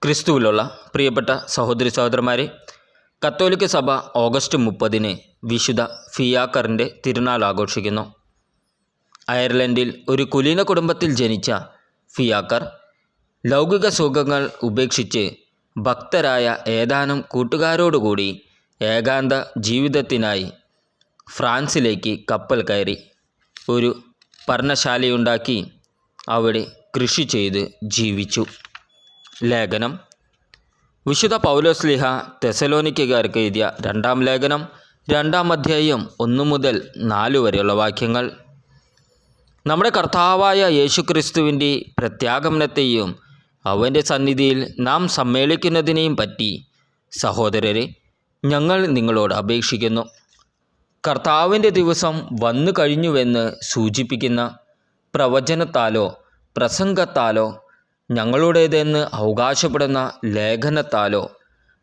ക്രിസ്തുവിലുള്ള പ്രിയപ്പെട്ട സഹോദരി സഹോദരന്മാരെ, കത്തോലിക്ക സഭ ഓഗസ്റ്റ് 30 വിശുദ്ധ ഫിയാക്കറിൻ്റെ തിരുനാൾ ആഘോഷിക്കുന്നു. അയർലൻഡിൽ ഒരു കുലീന കുടുംബത്തിൽ ജനിച്ച ഫിയാക്കർ ലൗകിക സുഖങ്ങൾ ഉപേക്ഷിച്ച് ഭക്തരായ ഏതാനും കൂട്ടുകാരോടുകൂടി ഏകാന്ത ജീവിതത്തിനായി ഫ്രാൻസിലേക്ക് കപ്പൽ കയറി ഒരു പർണശാലയുണ്ടാക്കി അവിടെ കൃഷി ചെയ്ത് ജീവിച്ചു. ലേഖനം വിശുദ്ധ പൗലോസ്ലീഹ തെസലോനിക്കക്കാർക്ക് എഴുതിയ 2-ാം ലേഖനം 2-ാം അധ്യായം 1 മുതൽ 4 വരെയുള്ള വാക്യങ്ങൾ. നമ്മുടെ കർത്താവായ യേശുക്രിസ്തുവിൻ്റെ പ്രത്യാഗമനത്തെയും അവൻ്റെ സന്നിധിയിൽ നാം സമ്മേളിക്കുന്നതിനെയും പറ്റി സഹോദരരെ ഞങ്ങൾ നിങ്ങളോട് അപേക്ഷിക്കുന്നു. കർത്താവിൻ്റെ ദിവസം വന്നു കഴിഞ്ഞുവെന്ന് സൂചിപ്പിക്കുന്ന പ്രവചനത്താലോ പ്രസംഗത്താലോ ഞങ്ങളുടേതെന്ന് അവകാശപ്പെടുന്ന ലേഖനത്താലോ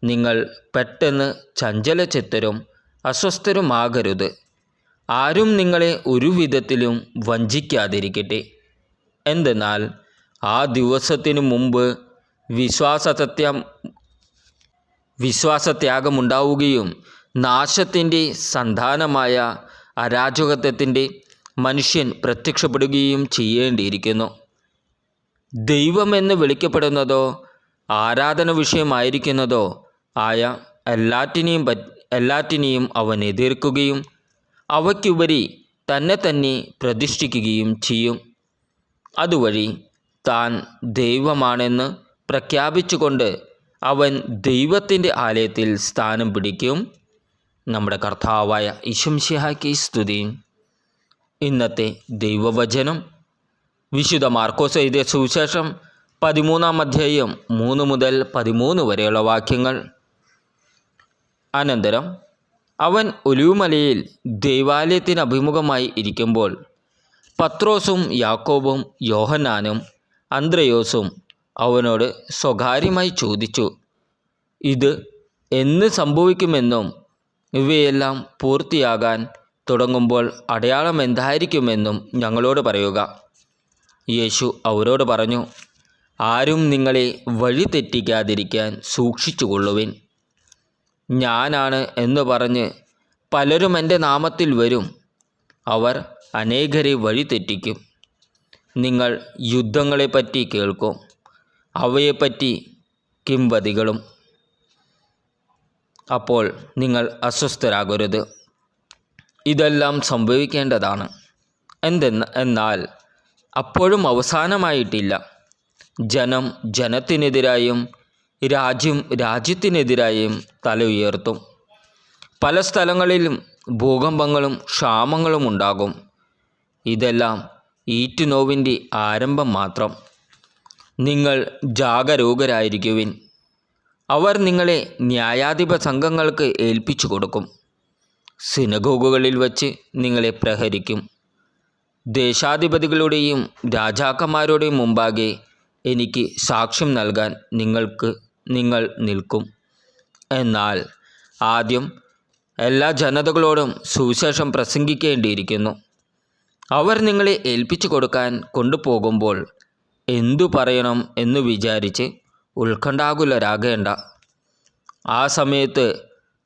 നിങ്ങൾ പെട്ടെന്ന് ചഞ്ചലചിത്തരും അസ്വസ്ഥരുമാകരുത്. ആരും നിങ്ങളെ ഒരു വിധത്തിലും വഞ്ചിക്കാതിരിക്കട്ടെ. എന്തെന്നാൽ ആ ദിവസത്തിനു മുമ്പ് വിശ്വാസത്യാഗമുണ്ടാവുകയും നാശത്തിൻ്റെ സന്താനമായ അരാജകത്വത്തിൻ്റെ മനുഷ്യൻ പ്രത്യക്ഷപ്പെടുകയും ചെയ്യേണ്ടിയിരിക്കുന്നു. ദൈവമെന്ന് വിളിക്കപ്പെടുന്നതോ ആരാധന വിഷയമായിരിക്കുന്നതോ ആയ എല്ലാറ്റിനെയും അവൻ എതിർക്കുകയും അവയ്ക്കുപരി തന്നെ പ്രതിഷ്ഠിക്കുകയും ചെയ്യും. അതുവഴി താൻ ദൈവമാണെന്ന് പ്രഖ്യാപിച്ചുകൊണ്ട് അവൻ ദൈവത്തിൻ്റെ ആലയത്തിൽ സ്ഥാനം പിടിക്കും. നമ്മുടെ കർത്താവായ ഈശോമിശിഹായ്ക്ക് സ്തുതി. ഇന്നത്തെ ദൈവവചനം വിശുദ്ധ മാർക്കോസ് എഴുതിയ സുവിശേഷം 13-ാം അധ്യായം 3 മുതൽ 13 വരെയുള്ള വാക്യങ്ങൾ. അനന്തരം അവൻ ഒലിവുമലയിൽ ദൈവാലയത്തിന് അഭിമുഖമായി ഇരിക്കുമ്പോൾ പത്രോസും യാക്കോബും യോഹന്നാനും അന്ത്രയോസും അവനോട് സ്വകാര്യമായി ചോദിച്ചു, ഇത് എന്ന് സംഭവിക്കുമെന്നും ഇവയെല്ലാം പൂർത്തിയാകാൻ തുടങ്ങുമ്പോൾ അടയാളം എന്തായിരിക്കുമെന്നും ഞങ്ങളോട് പറയുക. യേശു അവരോട് പറഞ്ഞു, ആരും നിങ്ങളെ വഴി തെറ്റിക്കാതിരിക്കാൻ സൂക്ഷിച്ചുകൊള്ളുവിൻ. ഞാനാണ് എന്ന് പറഞ്ഞ് പലരും എൻ്റെ നാമത്തിൽ വരും. അവർ അനേകരെ വഴി തെറ്റിക്കും. നിങ്ങൾ യുദ്ധങ്ങളെപ്പറ്റി കേൾക്കും. അവയെപ്പറ്റി കിംവദികളും. അപ്പോൾ നിങ്ങൾ അസ്വസ്ഥരാകരുത്. ഇതെല്ലാം സംഭവിക്കേണ്ടതാണ്. എന്നാൽ അപ്പോഴും അവസാനമായിട്ടില്ല. ജനം ജനത്തിനെതിരായും രാജ്യം രാജ്യത്തിനെതിരായും തല ഉയർത്തും. പല സ്ഥലങ്ങളിലും ഭൂകമ്പങ്ങളും ക്ഷാമങ്ങളും ഉണ്ടാകും. ഇതെല്ലാം ഈറ്റുനോവിൻ്റെ ആരംഭം മാത്രം. നിങ്ങൾ ജാഗരൂകരായിരിക്കുവിൻ. അവർ നിങ്ങളെ ന്യായാധിപ സംഘങ്ങൾക്ക് ഏൽപ്പിച്ചു കൊടുക്കും. സിനഗോഗുകളിൽ വച്ച് നിങ്ങളെ പ്രഹരിക്കും. ദേശാധിപതികളുടെയും രാജാക്കന്മാരുടെയും മുമ്പാകെ എനിക്ക് സാക്ഷ്യം നൽകാൻ നിങ്ങൾ നിൽക്കും. എന്നാൽ ആദ്യം എല്ലാ ജനതകളോടും സുവിശേഷം പ്രസംഗിക്കേണ്ടിയിരിക്കുന്നു. അവർ നിങ്ങളെ ഏൽപ്പിച്ചു കൊടുക്കാൻ കൊണ്ടുപോകുമ്പോൾ എന്തു പറയണം എന്ന് വിചാരിച്ച് ഉത്കണ്ഠാകുലരാകേണ്ട. ആ സമയത്ത്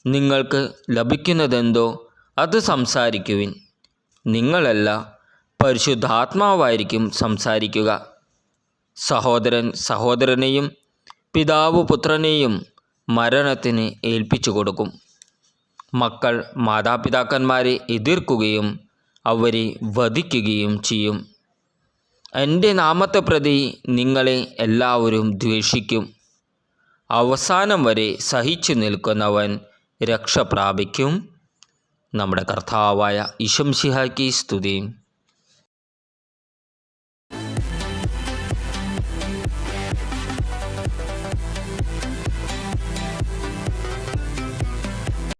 നിങ്ങൾക്ക് ലഭിക്കുന്നതെന്തോ അത് സംസാരിക്കുവിൻ. നിങ്ങളല്ല, പരിശുദ്ധാത്മാവായിരിക്കും സംസാരിക്കുക. സഹോദരൻ സഹോദരനെയും പിതാവ് പുത്രനെയും മരണത്തിന് ഏൽപ്പിച്ചു കൊടുക്കും. മക്കൾ മാതാപിതാക്കന്മാരെ എതിർക്കുകയും അവരെ വധിക്കുകയും ചെയ്യും. എൻ്റെ നാമത്തെ പ്രതി നിങ്ങളെ എല്ലാവരും ദ്വേഷിക്കും. അവസാനം വരെ സഹിച്ചു നിൽക്കുന്നവൻ രക്ഷ പ്രാപിക്കും. നമ്മുടെ കർത്താവായ ഈശോമിശിഹായ്ക്ക് സ്തുതി.